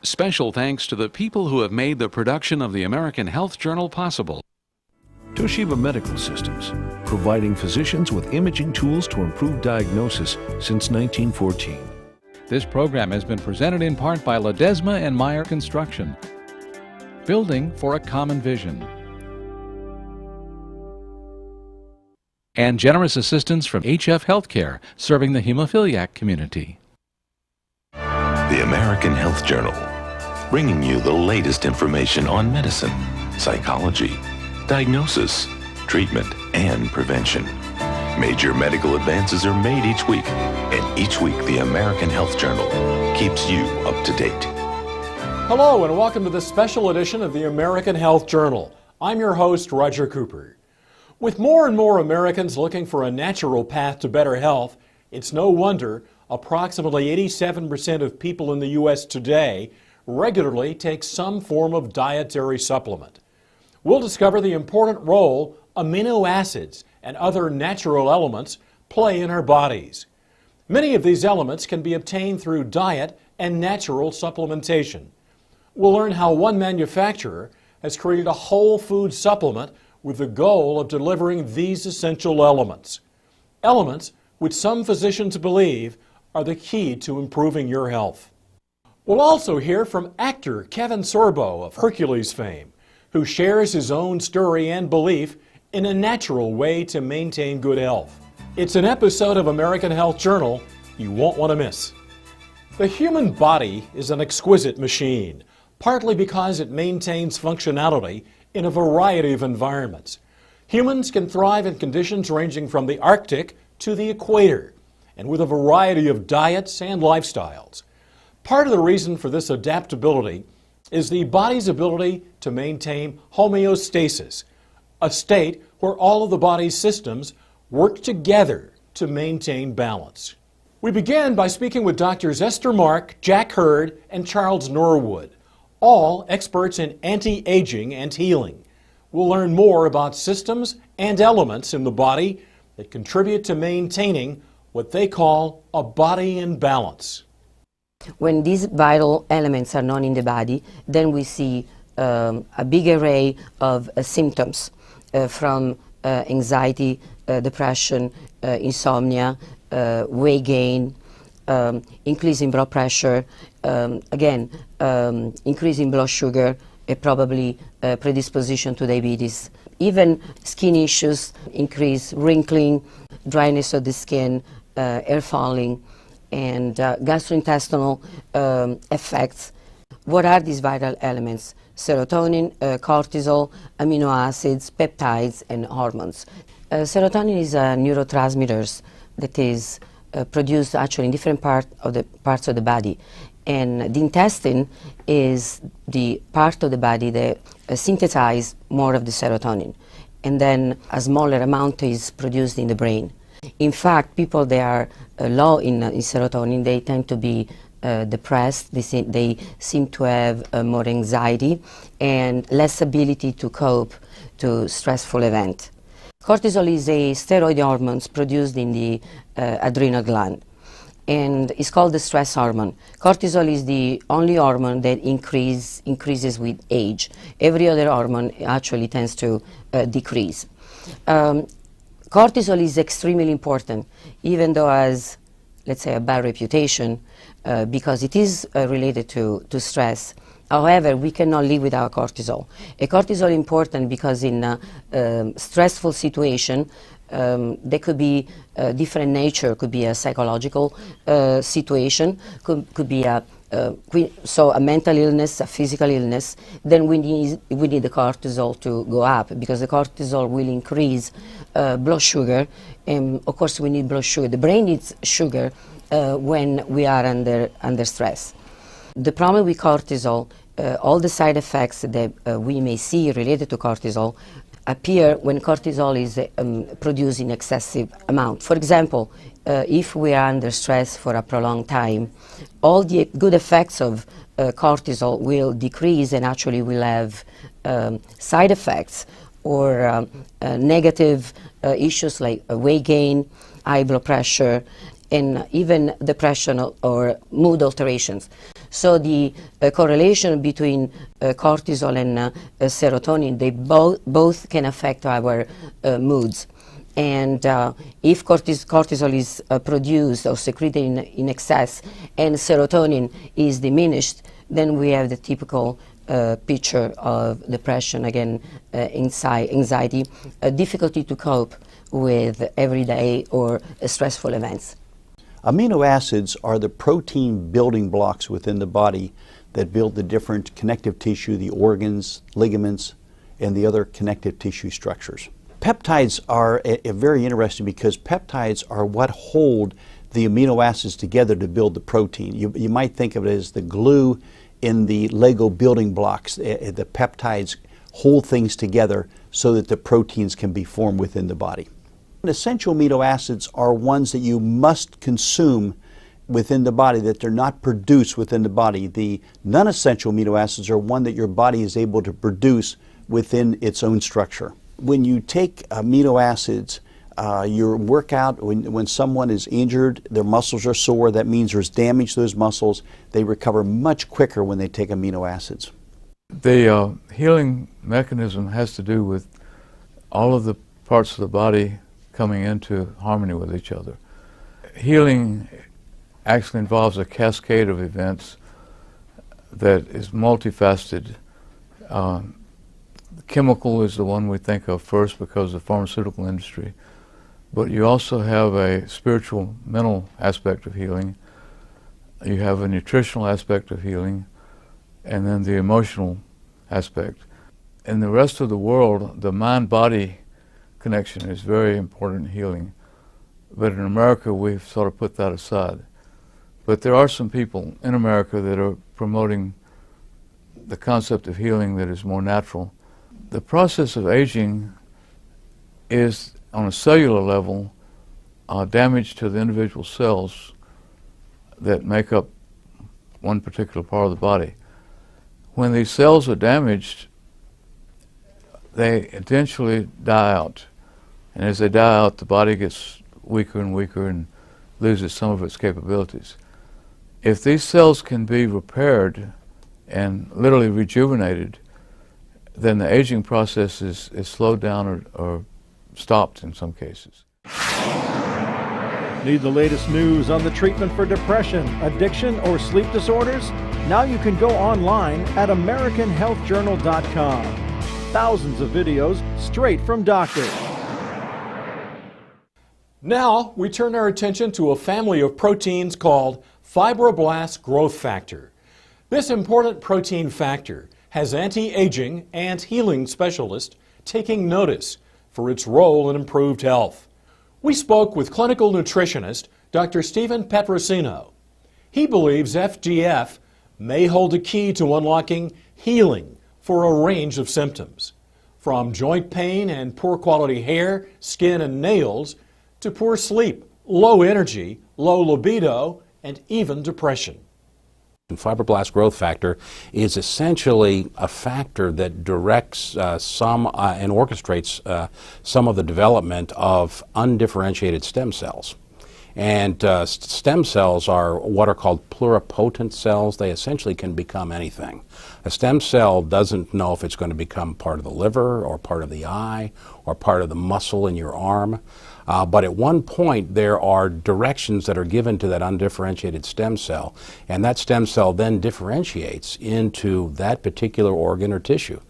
Special thanks to the people who have made the production of the American Health Journal possible. Toshiba Medical Systems, providing physicians with imaging tools to improve diagnosis since 1914. This program has been presented in part by Ledesma and Meyer Construction, building for a common vision. And generous assistance from HF Healthcare, serving the hemophiliac community. The American Health Journal, bringing you the latest information on medicine, psychology, diagnosis, treatment, and prevention. Major medical advances are made each week, and each week the American Health Journal keeps you up to date. Hello and welcome to this special edition of the American Health Journal. I'm your host, Roger Cooper. With more and more Americans looking for a natural path to better health, it's no wonder approximately 87% of people in the U.S. today regularly take some form of dietary supplement. We'll discover the important role amino acids and other natural elements play in our bodies. Many of these elements can be obtained through diet and natural supplementation. We'll learn how one manufacturer has created a whole food supplement with the goal of delivering these essential elements. Elements which some physicians believe are the key to improving your health. We'll also hear from actor Kevin Sorbo of Hercules fame, who shares his own story and belief in a natural way to maintain good health. It's an episode of American Health Journal you won't want to miss. The human body is an exquisite machine, partly because it maintains functionality in a variety of environments. Humans can thrive in conditions ranging from the Arctic to the equator, and with a variety of diets and lifestyles. Part of the reason for this adaptability is the body's ability to maintain homeostasis, a state where all of the body's systems work together to maintain balance. We begin by speaking with Drs. Esther Mark, Jack Hurd, and Charles Norwood, all experts in anti-aging and healing. We'll learn more about systems and elements in the body that contribute to maintaining what they call a body in balance. When these vital elements are not in the body, then we see a big array of symptoms from anxiety, depression, insomnia, weight gain, increase in blood pressure, increase in blood sugar, probably predisposition to diabetes. Even skin issues, increase wrinkling, dryness of the skin, hair falling, and gastrointestinal effects. What are these vital elements? Serotonin, cortisol, amino acids, peptides, and hormones. Serotonin is a neurotransmitter that is produced actually in different parts of the body. And the intestine is the part of the body that synthesizes more of the serotonin. And then a smaller amount is produced in the brain. In fact, people that are low in serotonin, they tend to be depressed, they seem to have more anxiety and less ability to cope to stressful event. Cortisol is a steroid hormone produced in the adrenal gland, and it's called the stress hormone. Cortisol is the only hormone that increases with age. Every other hormone actually tends to decrease. Cortisol is extremely important, even though has, let's say, a bad reputation because it is related to stress. However, we cannot live without cortisol. Cortisol is important because in a stressful situation, there could be different nature. Could be a psychological situation, could be a mental illness, a physical illness. Then we need the cortisol to go up, because the cortisol will increase blood sugar, and of course we need blood sugar. The brain needs sugar when we are under stress. The problem with cortisol, all the side effects that we may see related to cortisol appear when cortisol is produced in excessive amount. For example, if we are under stress for a prolonged time, all the good effects of cortisol will decrease, and actually will have side effects or negative issues like weight gain, high blood pressure, and even depression or mood alterations. So the correlation between cortisol and serotonin, they both can affect our moods. And if cortisol is produced or secreted in excess and serotonin is diminished, then we have the typical picture of depression, again, anxiety, difficulty to cope with everyday or stressful events. Amino acids are the protein building blocks within the body that build the different connective tissue, the organs, ligaments, and the other connective tissue structures. Peptides are very interesting because peptides are what hold the amino acids together to build the protein. You might think of it as the glue in the Lego building blocks. The peptides hold things together so that the proteins can be formed within the body. Essential amino acids are ones that you must consume within the body, that they're not produced within the body. The non-essential amino acids are one that your body is able to produce within its own structure. When you take amino acids, your workout, when someone is injured, their muscles are sore, that means there's damage to those muscles. They recover much quicker when they take amino acids. The healing mechanism has to do with all of the parts of the body coming into harmony with each other. Healing actually involves a cascade of events that is multifaceted. Chemical is the one we think of first because of the pharmaceutical industry, but you also have a spiritual, mental aspect of healing. You have a nutritional aspect of healing, and then the emotional aspect. In the rest of the world, the mind-body connection is very important in healing, but in America we've sort of put that aside. But there are some people in America that are promoting the concept of healing that is more natural. The process of aging is, on a cellular level, damage to the individual cells that make up one particular part of the body. When these cells are damaged, they eventually die out. And as they die out, the body gets weaker and weaker and loses some of its capabilities. If these cells can be repaired and literally rejuvenated, then the aging process is slowed down or stopped in some cases. Need the latest news on the treatment for depression, addiction, or sleep disorders? Now you can go online at AmericanHealthJournal.com. Thousands of videos straight from doctors. Now we turn our attention to a family of proteins called Fibroblast Growth Factor. This important protein factor has anti-aging and healing specialists taking notice for its role in improved health. We spoke with clinical nutritionist Dr. Stephen Petrosino. He believes FGF may hold a key to unlocking healing for a range of symptoms, from joint pain and poor quality hair, skin, and nails, to poor sleep, low energy, low libido, and even depression. Fibroblast growth factor is essentially a factor that directs and orchestrates some of the development of undifferentiated stem cells. And stem cells are what are called pluripotent cells. They essentially can become anything. A stem cell doesn't know if it's going to become part of the liver or part of the eye or part of the muscle in your arm. But at one point there are directions that are given to that undifferentiated stem cell, and that stem cell then differentiates into that particular organ or tissue.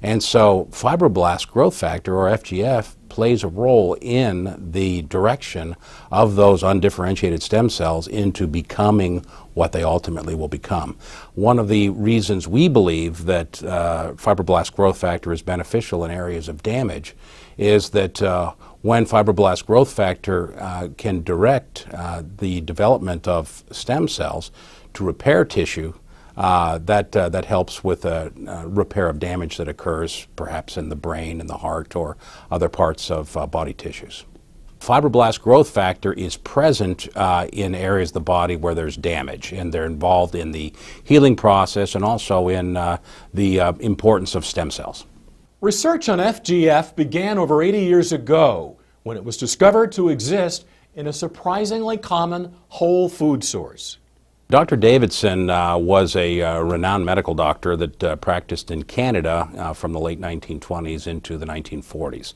And so fibroblast growth factor, or FGF, plays a role in the direction of those undifferentiated stem cells into becoming what they ultimately will become. One of the reasons we believe that fibroblast growth factor is beneficial in areas of damage is that when fibroblast growth factor can direct the development of stem cells to repair tissue, that helps with a repair of damage that occurs perhaps in the brain, in the heart, or other parts of body tissues. Fibroblast growth factor is present in areas of the body where there's damage, and they're involved in the healing process and also in the importance of stem cells. Research on FGF began over 80 years ago when it was discovered to exist in a surprisingly common whole food source. Dr. Davidson was a renowned medical doctor that practiced in Canada from the late 1920s into the 1940s.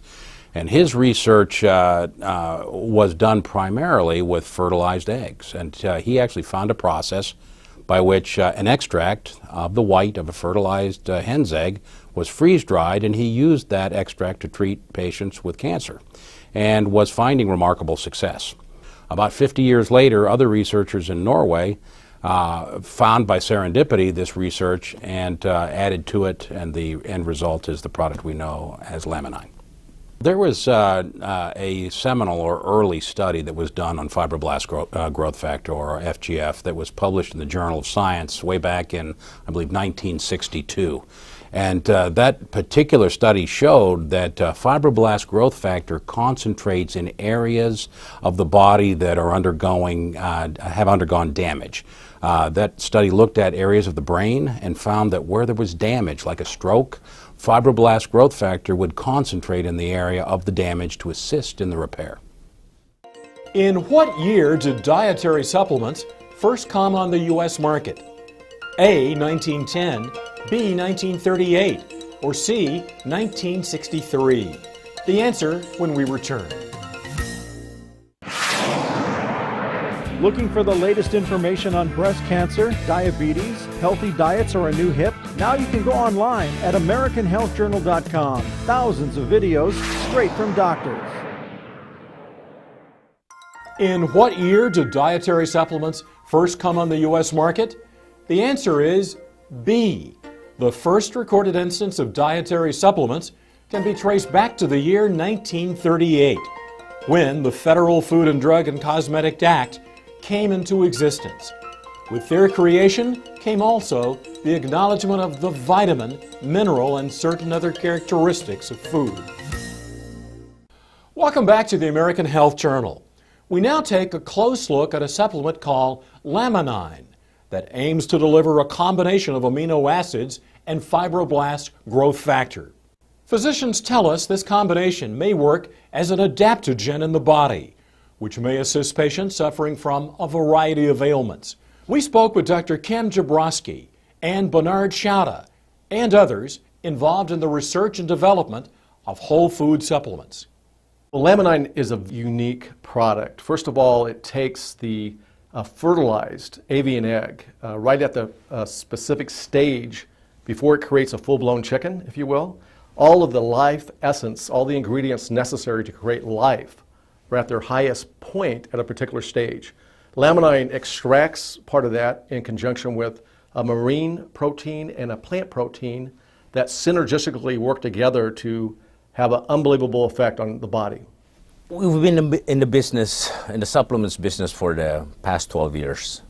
And his research was done primarily with fertilized eggs. And he actually found a process by which an extract of the white of a fertilized hen's egg was freeze-dried, and he used that extract to treat patients with cancer and was finding remarkable success. About 50 years later, other researchers in Norway found by serendipity this research and added to it, and the end result is the product we know as Laminine. There was a seminal or early study that was done on fibroblast growth factor, or FGF, that was published in the Journal of Science way back in, I believe, 1962. And that particular study showed that fibroblast growth factor concentrates in areas of the body that are have undergone damage. That study looked at areas of the brain and found that where there was damage, like a stroke, fibroblast growth factor would concentrate in the area of the damage to assist in the repair. In what year did dietary supplements first come on the U.S. market? A, 1910, B, 1938, or C, 1963? The answer when we return. Looking for the latest information on breast cancer, diabetes, healthy diets, or a new hip? Now you can go online at AmericanHealthJournal.com. Thousands of videos straight from doctors. In what year did dietary supplements first come on the U.S. market? The answer is B. The first recorded instance of dietary supplements can be traced back to the year 1938, when the Federal Food and Drug and Cosmetic Act came into existence. With their creation came also the acknowledgement of the vitamin, mineral, and certain other characteristics of food. Welcome back to the American Health Journal. We now take a close look at a supplement called Laminine that aims to deliver a combination of amino acids and fibroblast growth factor. Physicians tell us this combination may work as an adaptogen in the body, which may assist patients suffering from a variety of ailments. We spoke with Dr. Kim Jabrowski and Bernard Schauda and others involved in the research and development of whole food supplements. Well, Laminine is a unique product. First of all, it takes the fertilized avian egg right at the specific stage before it creates a full-blown chicken, if you will. All of the life essence, all the ingredients necessary to create life are at their highest point at a particular stage. Laminine extracts part of that in conjunction with a marine protein and a plant protein that synergistically work together to have an unbelievable effect on the body. We've been in the business, in the supplements business, for the past 12 years.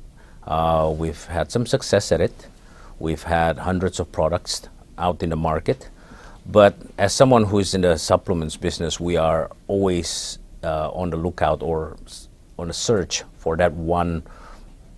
We've had some success at it. We've had hundreds of products out in the market. But as someone who is in the supplements business, we are always on the lookout or on a search for that one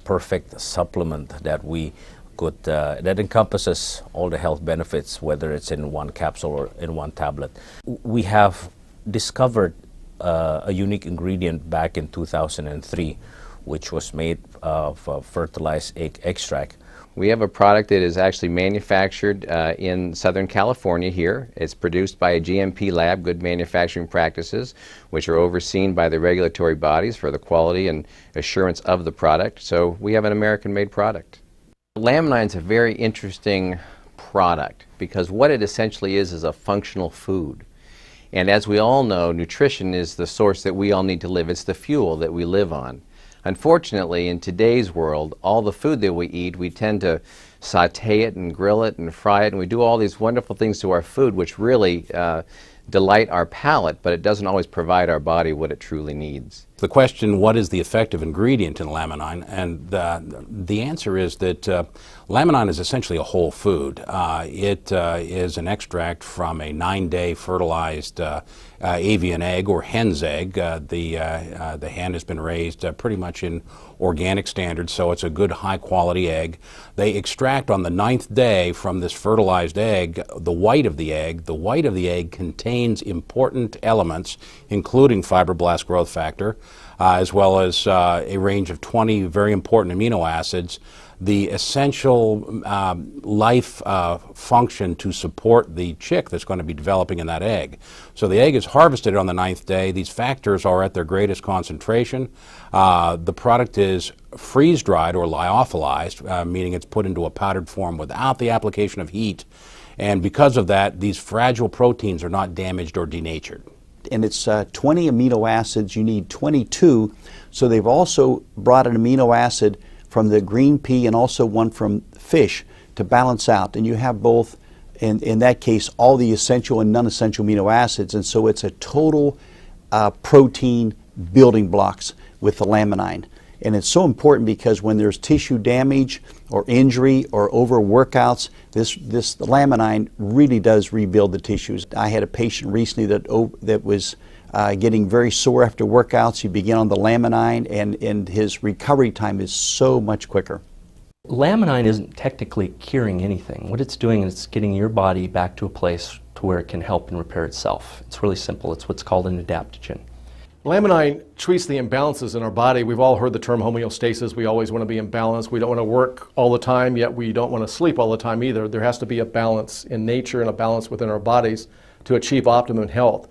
perfect supplement that we could, that encompasses all the health benefits, whether it's in one capsule or in one tablet. We have discovered a unique ingredient back in 2003, which was made of fertilized egg extract. We have a product that is actually manufactured in Southern California here. It's produced by a GMP lab, Good Manufacturing Practices, which are overseen by the regulatory bodies for the quality and assurance of the product. So we have an American-made product. Laminine is a very interesting product because what it essentially is a functional food. And as we all know, nutrition is the source that we all need to live. It's the fuel that we live on. Unfortunately, in today's world, all the food that we eat, we tend to saute it and grill it and fry it, and we do all these wonderful things to our food which really delight our palate, but it doesn't always provide our body what it truly needs. The question, what is the effective ingredient in Laminine? And the answer is that Laminine is essentially a whole food. It is an extract from a 9-day fertilized avian egg or hen's egg. The hen has been raised pretty much in organic standards, so it's a good high-quality egg. They extract on the 9th day from this fertilized egg the white of the egg. The white of the egg contains important elements, including fibroblast growth factor, as well as a range of 20 very important amino acids, the essential life function to support the chick that's going to be developing in that egg. So the egg is harvested on the 9th day. These factors are at their greatest concentration. The product is freeze-dried or lyophilized, meaning it's put into a powdered form without the application of heat. And because of that, these fragile proteins are not damaged or denatured. And it's 20 amino acids. You need 22. So they've also brought an amino acid from the green pea and also one from fish to balance out. And you have both, in that case, all the essential and non-essential amino acids. And so it's a total protein building blocks with the Laminine. And it's so important because when there's tissue damage or injury or overworkouts, this Laminine really does rebuild the tissues. I had a patient recently that was getting very sore after workouts. He began on the Laminine, and his recovery time is so much quicker. Laminine isn't technically curing anything. What it's doing is it's getting your body back to a place to where it can help and repair itself. It's really simple. It's what's called an adaptogen. Laminine treats the imbalances in our body. We've all heard the term homeostasis. We always want to be in balance. We don't want to work all the time, yet we don't want to sleep all the time either. There has to be a balance in nature and a balance within our bodies to achieve optimum health.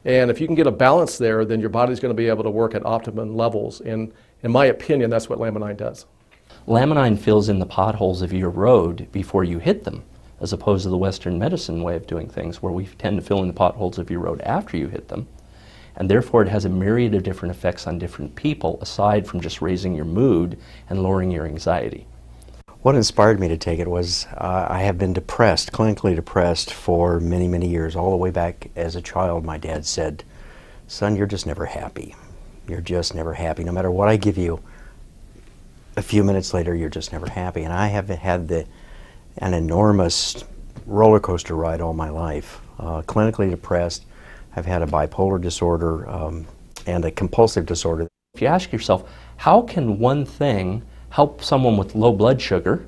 And if you can get a balance there, then your body's going to be able to work at optimum levels. And in my opinion, that's what Laminine does. Laminine fills in the potholes of your road before you hit them, as opposed to the Western medicine way of doing things, where we tend to fill in the potholes of your road after you hit them. And therefore it has a myriad of different effects on different people, aside from just raising your mood and lowering your anxiety. What inspired me to take it was I have been depressed, clinically depressed, for many, many years. All the way back as a child, my dad said, "Son, you're just never happy. You're just never happy. No matter what I give you, a few minutes later, you're just never happy." And I have had an enormous roller coaster ride all my life. Clinically depressed. I've had a bipolar disorder and a compulsive disorder. If you ask yourself, how can one thing help someone with low blood sugar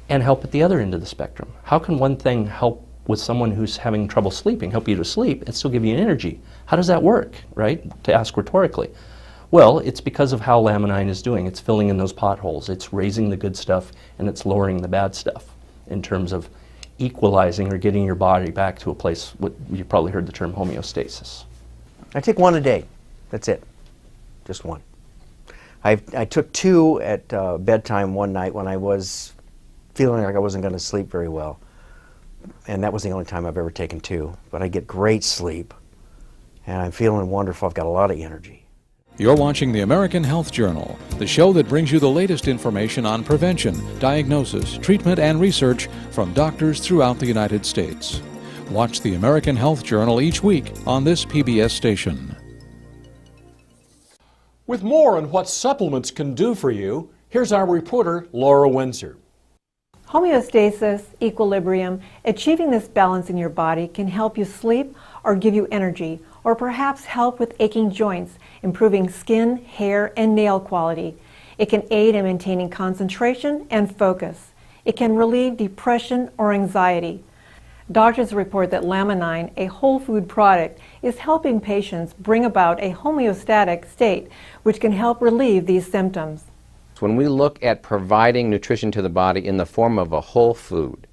and help at the other end of the spectrum? How can one thing help with someone who's having trouble sleeping, help you to sleep, and still give you energy? How does that work, right? To ask rhetorically. Well, it's because of how Laminine is doing. It's filling in those potholes. It's raising the good stuff and it's lowering the bad stuff in terms of equalizing or getting your body back to a place, what you probably heard the term homeostasis. I take one a day. That's it. Just one. I took two at bedtime one night when I was feeling like I wasn't going to sleep very well. And that was the only time I've ever taken two. But I get great sleep, and I'm feeling wonderful. I've got a lot of energy. You're watching the American Health Journal, the show that brings you the latest information on prevention, diagnosis, treatment, and research from doctors throughout the United States. Watch the American Health Journal each week on this PBS station. With more on what supplements can do for you, here's our reporter, Laura Windsor. Homeostasis, equilibrium, achieving this balance in your body can help you sleep or give you energy, or perhaps help with aching joints, improving skin, hair, and nail quality. It can aid in maintaining concentration and focus. It can relieve depression or anxiety. Doctors report that Laminine, a whole food product, is helping patients bring about a homeostatic state, which can help relieve these symptoms. When we look at providing nutrition to the body in the form of a whole food,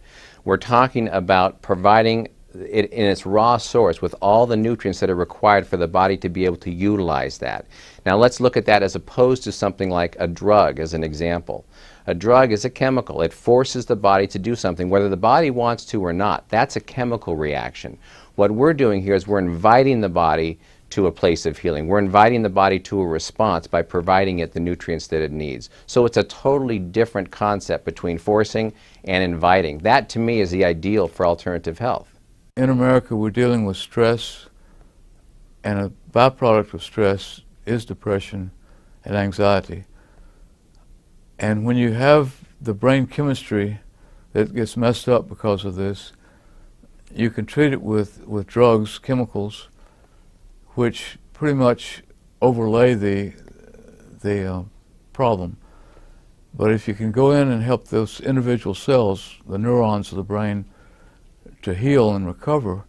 we're talking about providing it in its raw source with all the nutrients that are required for the body to be able to utilize that. Now let's look at that as opposed to something like a drug as an example. A drug is a chemical. It forces the body to do something whether the body wants to or not. That's a chemical reaction. What we're doing here is we're inviting the body to a place of healing. We're inviting the body to a response by providing it the nutrients that it needs. So it's a totally different concept between forcing and inviting. That to me is the ideal for alternative health. In America, we're dealing with stress, and a byproduct of stress is depression and anxiety. And when you have the brain chemistry that gets messed up because of this, you can treat it with drugs, chemicals, which pretty much overlay the problem. But if you can go in and help those individual cells, the neurons of the brain, to heal and recover,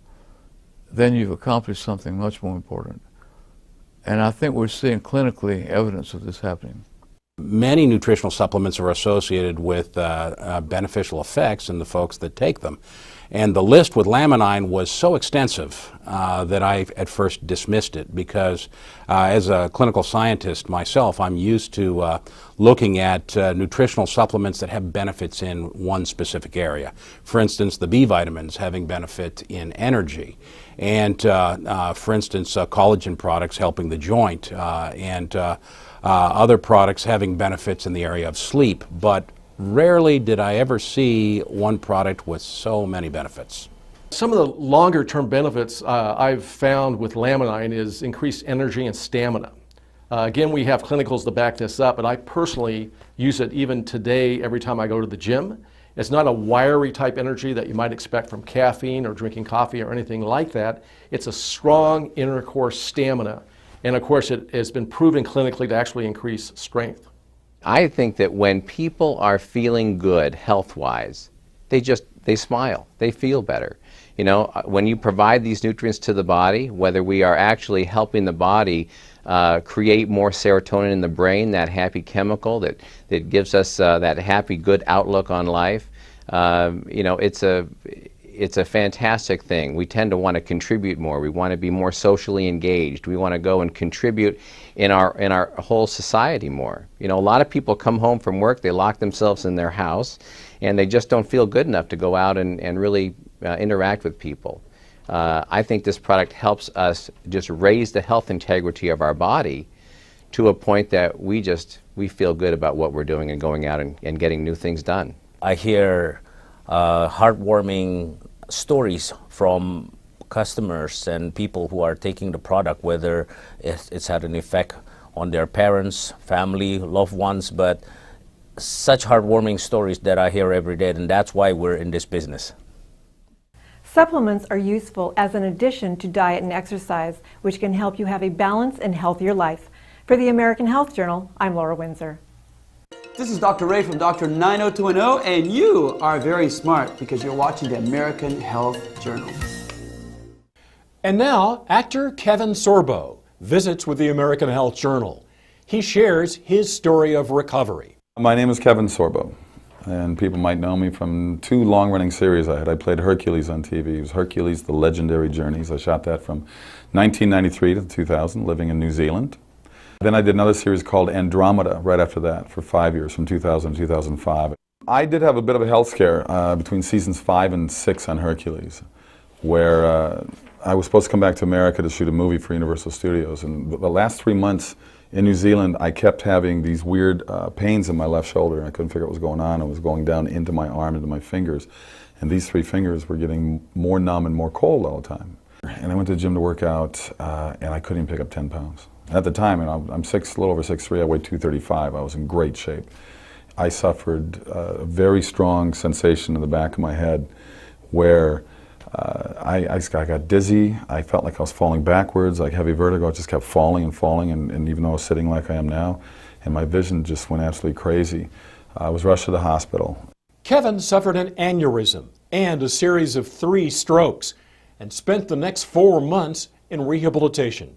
then you've accomplished something much more important. And I think we're seeing clinically evidence of this happening. Many nutritional supplements are associated with beneficial effects in the folks that take them. And the list with Laminine was so extensive that I at first dismissed it because as a clinical scientist myself, I'm used to looking at nutritional supplements that have benefits in one specific area. For instance, the B vitamins having benefit in energy. And for instance, collagen products helping the joint and other products having benefits in the area of sleep, but rarely did I ever see one product with so many benefits. Some of the longer term benefits I've found with Laminine is increased energy and stamina. Again, we have clinicals to back this up, but I personally use it even today every time I go to the gym. It's not a wiry type energy that you might expect from caffeine or drinking coffee or anything like that. It's a strong inner core stamina. And of course, it has been proven clinically to actually increase strength. I think that when people are feeling good health-wise, they smile, they feel better. You know, when you provide these nutrients to the body, whether we are actually helping the body create more serotonin in the brain, that happy chemical that gives us that happy, good outlook on life, you know, it's a fantastic thing. We tend to want to contribute more. We want to be more socially engaged. We want to go and contribute in our whole society more. You know, a lot of people come home from work, they lock themselves in their house, and they just don't feel good enough to go out and really interact with people. I think this product helps us just raise the health integrity of our body to a point that we feel good about what we're doing and going out and getting new things done. I hear heartwarming stories from customers and people who are taking the product, whether it's had an effect on their parents, family, loved ones, but such heartwarming stories that I hear every day, and that's why we're in this business. Supplements are useful as an addition to diet and exercise, which can help you have a balanced and healthier life. For the American Health Journal, I'm Laura Windsor. This is Dr. Ray from Dr. 90210, and you are very smart because you're watching the American Health Journal. And now, actor Kevin Sorbo visits with the American Health Journal. He shares his story of recovery. My name is Kevin Sorbo, and people might know me from two long-running series I had. I played Hercules on TV. It was Hercules, The Legendary Journeys. I shot that from 1993 to 2000, living in New Zealand. Then I did another series called Andromeda right after that for 5 years, from 2000 to 2005. I did have a bit of a health scare between seasons 5 and 6 on Hercules, where I was supposed to come back to America to shoot a movie for Universal Studios. And the last 3 months in New Zealand, I kept having these weird pains in my left shoulder, and I couldn't figure out what was going on. It was going down into my arm, into my fingers. And these 3 fingers were getting more numb and more cold all the time. And I went to the gym to work out, and I couldn't even pick up 10 pounds. At the time, and I'm a little over 6'3", I weighed 235. I was in great shape. I suffered a very strong sensation in the back of my head where I got dizzy. I felt like I was falling backwards, like heavy vertigo. I just kept falling and falling, and even though I was sitting like I am now, and my vision just went absolutely crazy. I was rushed to the hospital. Kevin suffered an aneurysm and a series of 3 strokes and spent the next 4 months in rehabilitation.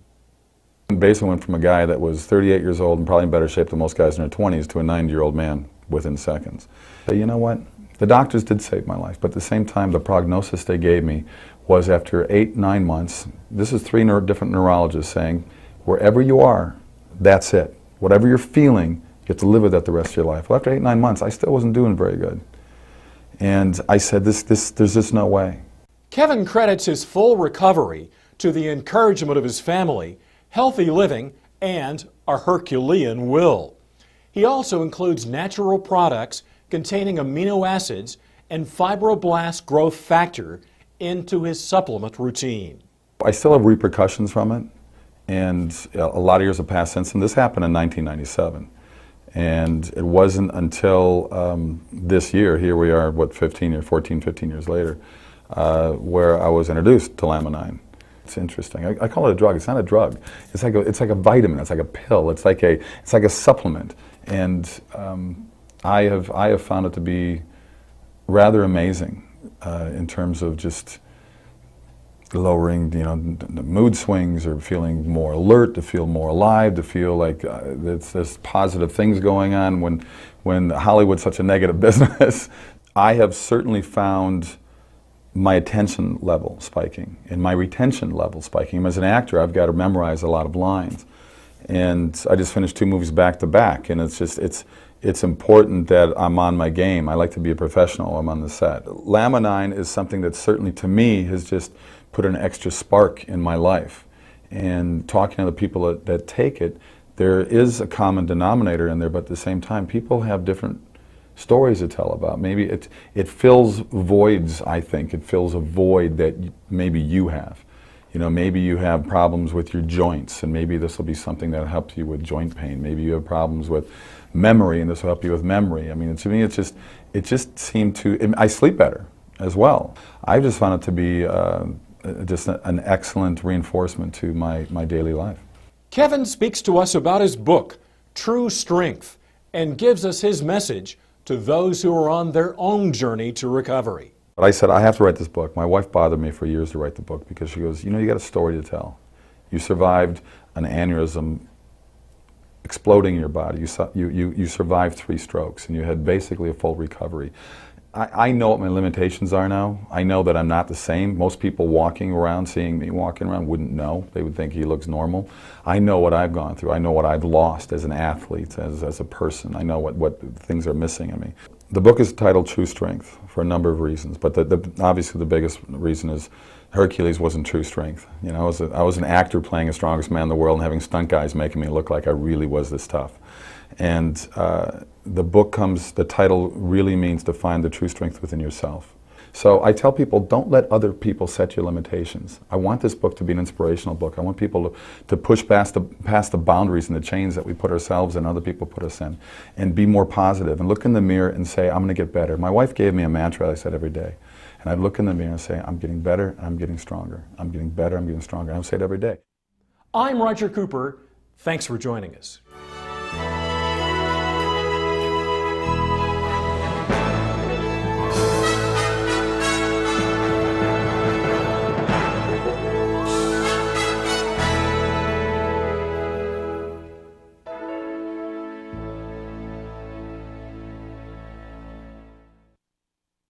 Basically went from a guy that was 38 years old and probably in better shape than most guys in their 20s to a 90-year-old man within seconds. But you know what? The doctors did save my life, but at the same time, the prognosis they gave me was after 8-9 months, this is 3 different neurologists saying, wherever you are, that's it. Whatever you're feeling, you have to live with that the rest of your life. Well, after 8-9 months, I still wasn't doing very good. And I said, there's just no way. Kevin credits his full recovery to the encouragement of his family, healthy living, and a Herculean will. He also includes natural products containing amino acids and Fibroblast Growth Factor into his supplement routine. I still have repercussions from it, and a lot of years have passed since, and this happened in 1997. And it wasn't until this year, here we are, what, 15 years later, where I was introduced to Laminine. It's interesting. I call it a drug. It's not a drug. It's like a vitamin. It's like a pill. It's like a supplement. And I have found it to be rather amazing in terms of just lowering, the mood swings, or feeling more alert, to feel more alive, to feel like there's positive things going on when Hollywood's such a negative business. I have certainly found my attention level spiking and my retention level spiking. As an actor, I've got to memorize a lot of lines. And I just finished 2 movies back to back, and it's important that I'm on my game. I like to be a professional. I'm on the set. Laminine is something that certainly to me has just put an extra spark in my life. And talking to the people that take it, there is a common denominator in there, but at the same time, people have different stories to tell about. Maybe it fills voids, I think. It fills a void that maybe you have. Maybe you have problems with your joints, and maybe this will be something that helps you with joint pain. Maybe you have problems with memory, and this will help you with memory. I mean, to me, it just seemed to, I sleep better as well. I just found it to be just an excellent reinforcement to my daily life. Kevin speaks to us about his book, True Strength, and gives us his message to those who are on their own journey to recovery. But I said, I have to write this book. My wife bothered me for years to write the book because she goes, you got a story to tell. You survived an aneurysm exploding in your body. You survived 3 strokes, and you had basically a full recovery. I know what my limitations are now. I know that I'm not the same. Most people walking around, seeing me walking around, wouldn't know. They would think he looks normal. I know what I've gone through. I know what I've lost as an athlete, as a person. I know what things are missing in me. The book is titled True Strength for a number of reasons, but obviously the biggest reason is Hercules wasn't true strength. I was an actor playing the strongest man in the world and having stunt guys making me look like I really was this tough. And the title really means to find the true strength within yourself. So I tell people, don't let other people set your limitations. I want this book to be an inspirational book. I want people to push past the boundaries and the chains that we put ourselves and other people put us in, and be more positive, and look in the mirror and say, I'm going to get better. My wife gave me a mantra I said every day. And I'd look in the mirror and say, I'm getting better, I'm getting stronger. I'm getting better, I'm getting stronger. And I would say it every day. I'm Roger Cooper. Thanks for joining us.